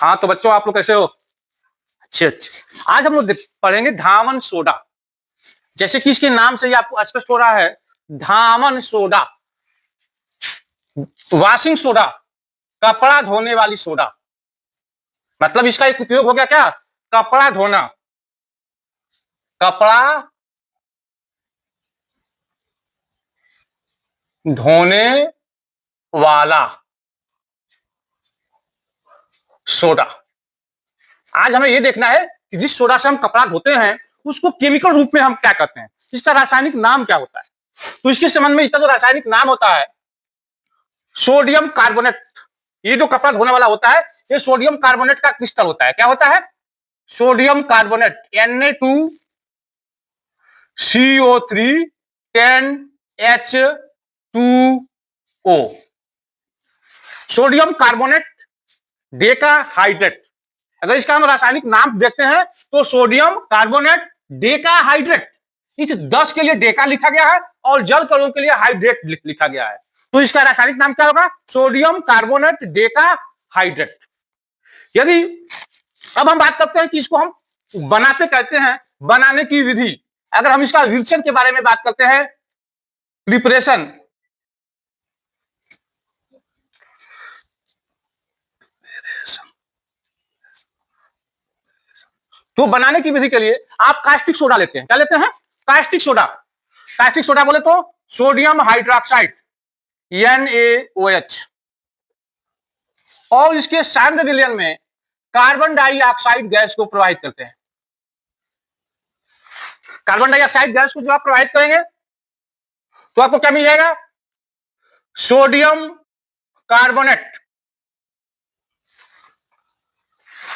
हाँ तो बच्चों आप लोग कैसे हो? अच्छे अच्छे। आज हम लोग पढ़ेंगे धामन सोडा। जैसे कि इसके नाम से ही आपको स्पष्ट हो रहा है, धामन सोडा, वॉशिंग सोडा, कपड़ा धोने वाली सोडा। मतलब इसका एक उपयोग हो गया क्या? कपड़ा धोना, कपड़ा धोने वाला सोडा। आज हमें यह देखना है कि जिस सोडा से हम कपड़ा धोते हैं उसको केमिकल रूप में हम क्या कहते हैं, इसका रासायनिक नाम क्या होता है। तो इसके संबंध में इसका जो रासायनिक नाम होता है सोडियम कार्बोनेट। ये जो कपड़ा धोने वाला होता है ये सोडियम कार्बोनेट का क्रिस्टल होता है। क्या होता है? Sodium carbonate, Na2CO3 10H2O, sodium carbonate decahydrate. अगर इसका हम रासायनिक नाम देखते हैं तो सोडियम कार्बोनेट डेकाहाइड्रेट। इस 10 के लिए डेका लिखा गया है और जल कणों के लिए हाइड्रेट लिखा गया है। तो इसका रासायनिक नाम क्या होगा? Sodium carbonate decahydrate. यदि अब हम बात करते हैं कि इसको हम बनाते कहते हैं, बनाने की विधि। अगर हम इसका रिएक्शन के बारे में बात करते हैं, प्रिपरेशन, तो बनाने की विधि के लिए आप कास्टिक सोडा लेते हैं। क्या लेते हैं? Caustic soda. कास्टिक सोडा बोले तो सोडियम हाइड्रोक्साइड NaOH, और इसके सांद्र विलयन में कार्बन डाइऑक्साइड गैस को प्रवाहित करते हैं। कार्बन डाइऑक्साइड गैस को जो आप प्रवाहित करेंगे तो आपको क्या मिल जाएगा? Sodium carbonate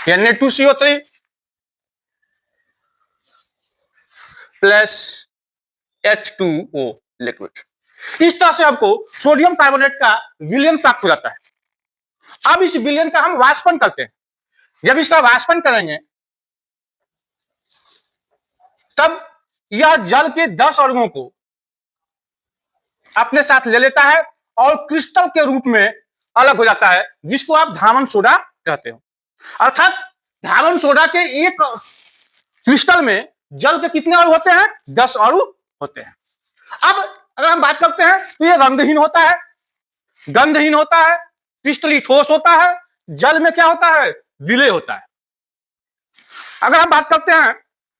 Na2CO3 plus H2O liquid. इस तरह से आपको सोडियम कार्बोनेट का विलयन प्राप्त हो जाता है। अब इस विलयन का हम वाष्पन करते हैं। जब इसका वाष्पन करेंगे तब यह जल के 10 अणुओं को अपने साथ ले लेता है और क्रिस्टल के रूप में अलग हो जाता है, जिसको आप धामन सोडा कहते हो। अर्थात धामन सोडा के एक क्रिस्टल में जल के कितने अणु होते हैं? 10 अणु होते हैं। अब अगर हम बात करते हैं तो ये रंगहीन होता है, गंधहीन होता है, क्रिस्टली ठोस होता है, जल में क्या होता है? विलय होता है। अगर हम बात करते हैं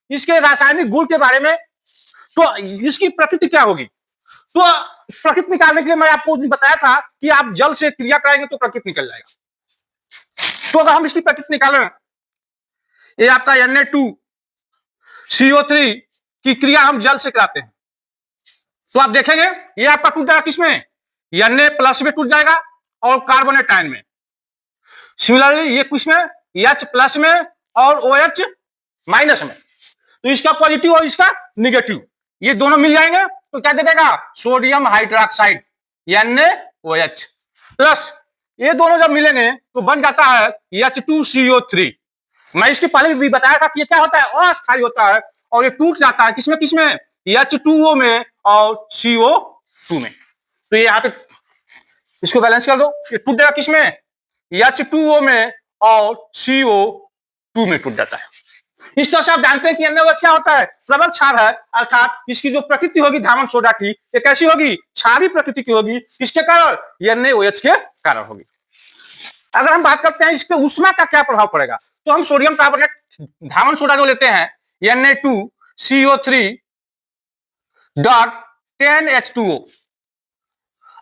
इसके रासायनिक गुण के बारे में तो इसकी प्रकृति क्या होगी, तो प्रकृति निकालने के लिए मैं आपको बताया था कि आप जल से क्रिया कराएंगे तो प्रकृति निकल जाएगा। तो अगर हम इसकी प्रकृति निकालें, ये आपका Na2CO3 की क्रिया हम जल से कराते हैं तो आप देखेंगे ये आपका टूट जाएगा किसमें? Na प्लस में टूट जाएगा और कार्बोनेट आयन में। सिमिलरली ये किसमें? H प्लस में और OH माइनस में। तो इसका पॉजिटिव और इसका निगेटिव ये दोनों मिल जाएंगे तो क्या दे देगा? सोडियम हाइड्रोक्साइड NaOH प्लस ये दोनों जब मिलेंगे तो बन जाता है H2CO3। मैं इसके पहले भी बताया था कि ये क्या होता है? अस्थायी होता है और ये टूट जाता है किसमें किसमें? H2O में और CO2 में। तो ये यहाँ पे इसको बैलेंस कर दो, ये टूट जाएगा किसमें? H2O में और CO2 में टूट जाता है। इस तरह से आप जानते हैं कि NaOH क्या होता है? प्रबल क्षार है। अर्थात इसकी जो प्रकृति होगी धामन सोडा की ये कैसी होगी? क्षारीय प्रकृति की होगी। किसके कारण? NaOH के कारण होगी। अगर हम बात करते हैं इस पे ऊष्मा का क्या प्रभाव पड़ेगा तो हम सोडियम कार्बोनेट धामन सोडा जो लेते हैं Na2CO3.10H2O,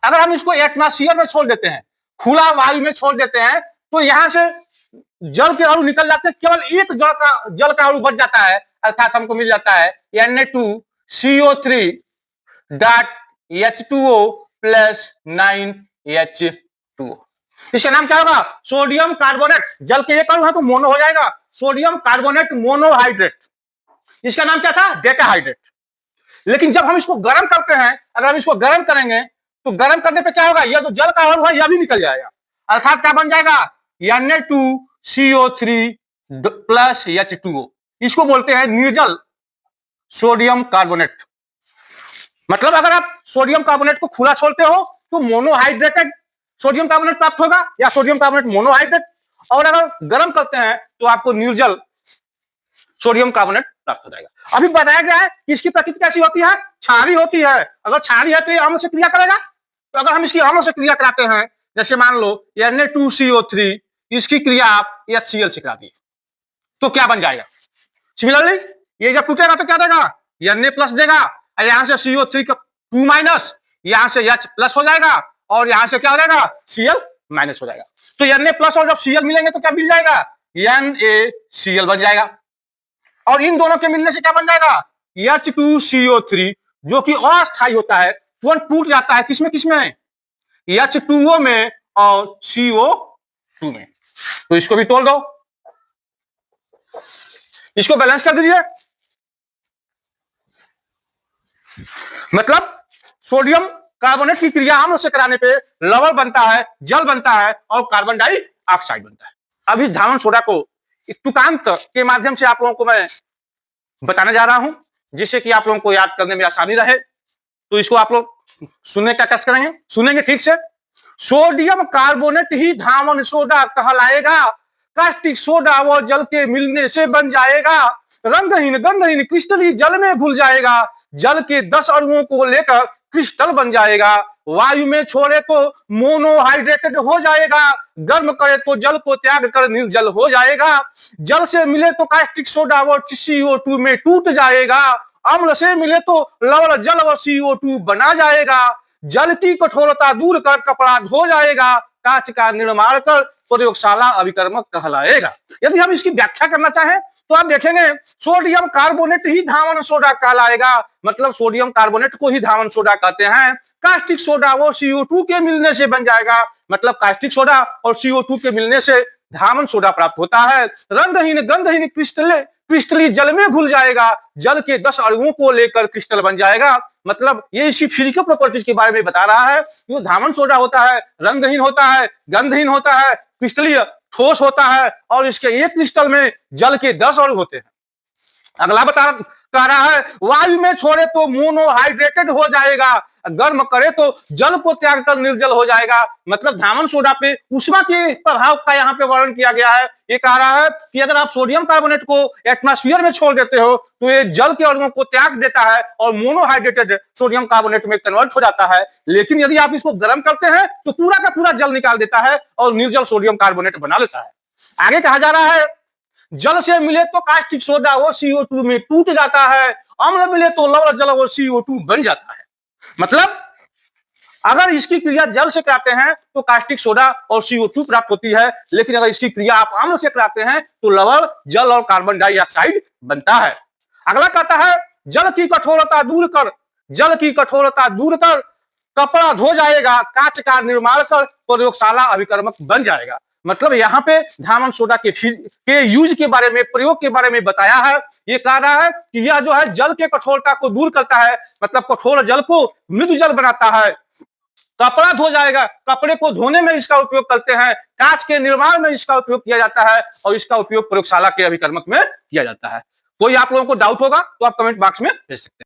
अगर हम इसको एटमॉस्फेयर में छोड़ देते हैं, खुला वायु में छोड़ देते हैं तो यहां से जल के अणु निकल जाते हैं, केवल एक जल का अणु बच जाता है। अर्थात हमको मिल जाता है Na2CO3.H2O प्लस 9H2O। इसका नाम क्या होगा? Sodium carbonate. जल के एक अणु है तो मोनो हो जाएगा, सोडियम कार्बोनेट मोनोहाइड्रेट। इसका नाम क्या था? डेकाहाइड्रेट। लेकिन जब हम इसको गर्म करते हैं, अगर हम इसको गर्म करेंगे तो गर्म करने पे क्या होगा? यह जो जल का अणु है यह भी निकल जाएगा। अर्थात क्या बन जाएगा? Na2CO3 plus H2O। इसको बोलते हैं निर्जल सोडियम कार्बोनेट। मतलब अगर आप सोडियम कार्बोनेट को खुला छोड़ते हो तो मोनोहाइड्रेटेड सोडियम कार्बोनेट प्राप्त होगा या सोडियम कार्बोनेट मोनोहाइड्रेट, और अगर गर्म करते हैं तो आपको निर्जल सोडियम कार्बोनेट प्राप्त हो जाएगा। अभी बताया गया है कि इसकी प्रकृति कैसी होती है, क्षारीय होती है। अगर क्षारीय है तो ये अम्ल से क्रिया करेगा। तो अगर हम इसकी अम्ल से क्रिया कराते हैं, जैसे मान लो Na2CO3, इसकी क्रिया आप HCl से करा दी तो क्या बन जाएगा। सिमिलरली ये जब टूटेगा तो क्या देगा, Na+ देगा, यहां से CO3 का 2-, यहां से H+ हो जाएगा और यहां से क्या हो जाएगा, Cl- हो जाएगा। तो Na+ और जब Cl मिलेंगे तो क्या मिल जाएगा, NaCl बन जाएगा। और इन दोनों के मिलने से क्या बन जाएगा, H2CO3, जो कि अस्थायी होता है, तुरंत टूट जाता है किसमें किसमें, H2O में और CO2 में। तो इसको भी तोड़ दो, इसको बैलेंस कर दीजिए। मतलब सोडियम कार्बोनेट की क्रिया अम्ल से कराने पे लवण बनता है, जल बनता है और कार्बन डाइऑक्साइड बनता है। अब इस धावन सोडा को एक तुकांत के माध्यम से आप लोगों को मैं बताने जा रहा हूं, जिससे कि आप लोगों को याद करने में आसानी रहे। तो इसको आप लोग सुनने का कष्ट करेंगे, सुनेंगे ठीक से। सोडियम कार्बोनेट ही धावन सोडा कहलाएगा, कास्टिक सोडा वो जल के मिलने से बन जाएगा, रंगहीन गंधहीन क्रिस्टली जल में घुल जाएगा, जल के 10 अणुओं को लेकर क्रिस्टल बन जाएगा, वायु में छोड़े तो मोनोहाइड्रेटेड हो जाएगा, गर्म करे तो जल को त्याग कर निर्जल हो जाएगा, जल से मिले तो कास्टिक सोडा वो CO2 में टूट जाएगा, अम्ल से मिले तो लवण जल व CO2 बना जाएगा, जल की कठोरता दूर कर कपड़ा धो जाएगा, कांच का निर्माण कर प्रयोगशाला अभिकर्मक कहलाएगा। यदि हम इसकी व्याख्या करना चाहें तो आप देखेंगे सोडियम कार्बोनेट ही धावन सोडा कहलाएगा, मतलब सोडियम कार्बोनेट को ही धावन सोडा कहते हैं। कास्टिक सोडा वो CO2 के मिलने से बन जाएगा, मतलब कास्टिक सोडा और CO2 के मिलने से धावन सोडा प्राप्त होता है। रंगहीन गंधहीन क्रिस्टली जल में घुल जाएगा, जल के 10 अणुओं को लेकर क्रिस्टल बन जाएगा। मतलब ये इसकी फिजिकल प्रॉपर्टीज के बारे में बता रहा है। जो धावन सोडा होता है रंगहीन होता है, गंधहीन होता है, क्रिस्टलीय ठोस होता है और इसके एक क्रिस्टल में जल के 10 अणु होते हैं। अगला कह रहा है वायु में छोड़े तो मोनोहाइड्रेटेड हो जाएगा, गर्म करे तो जल को त्याग कर निर्जल हो जाएगा। मतलब धावन सोडा पे उष्मा के प्रभाव का यहाँ पे वर्णन किया गया है। ये कह रहा है कि अगर आप सोडियम कार्बोनेट को एटमॉस्फेयर में छोड़ देते हो तो ये जल के अणुओं को त्याग देता है और मोनोहाइड्रेटेड सोडियम कार्बोनेट में कन्वर्ट हो जाता है। लेकिन यदि आप इसको गर्म करते हैं तो पूरा का पूरा जल निकाल देता है और निर्जल सोडियम कार्बोनेट बना लेता है। आगे कहा जा रहा है जल से मिले तो कास्टिक सोडा वो CO2 में टूट जाता है, अम्ल मिले तो लवण जल वो CO2 बन जाता है। मतलब अगर इसकी क्रिया जल से कराते हैं तो कास्टिक सोडा और CO2 प्राप्त होती है, लेकिन अगर इसकी क्रिया आप अम्ल से कराते हैं तो लवण जल और कार्बन डाइऑक्साइड बनता है। अगला कहता है जल की कठोरता दूर कर, जल की कठोरता दूर कर कपड़ा धो जाएगा, कांच का निर्माण कर प्रयोगशाला अभिकर्मक बन जाएगा। मतलब यहाँ पे धावन सोडा के यूज के बारे में, प्रयोग के बारे में बताया है। ये कह रहा है कि यह जो है जल के कठोरता को दूर करता है, मतलब कठोर जल को मृदु जल बनाता है, कपड़ा धो जाएगा, कपड़े को धोने में इसका उपयोग करते हैं, कांच के निर्माण में इसका उपयोग किया जाता है और इसका उपयोग प्रयोगशाला के अभिकर्मक में किया जाता है। कोई आप लोगों को डाउट होगा तो आप कमेंट बॉक्स में भेज सकते हैं।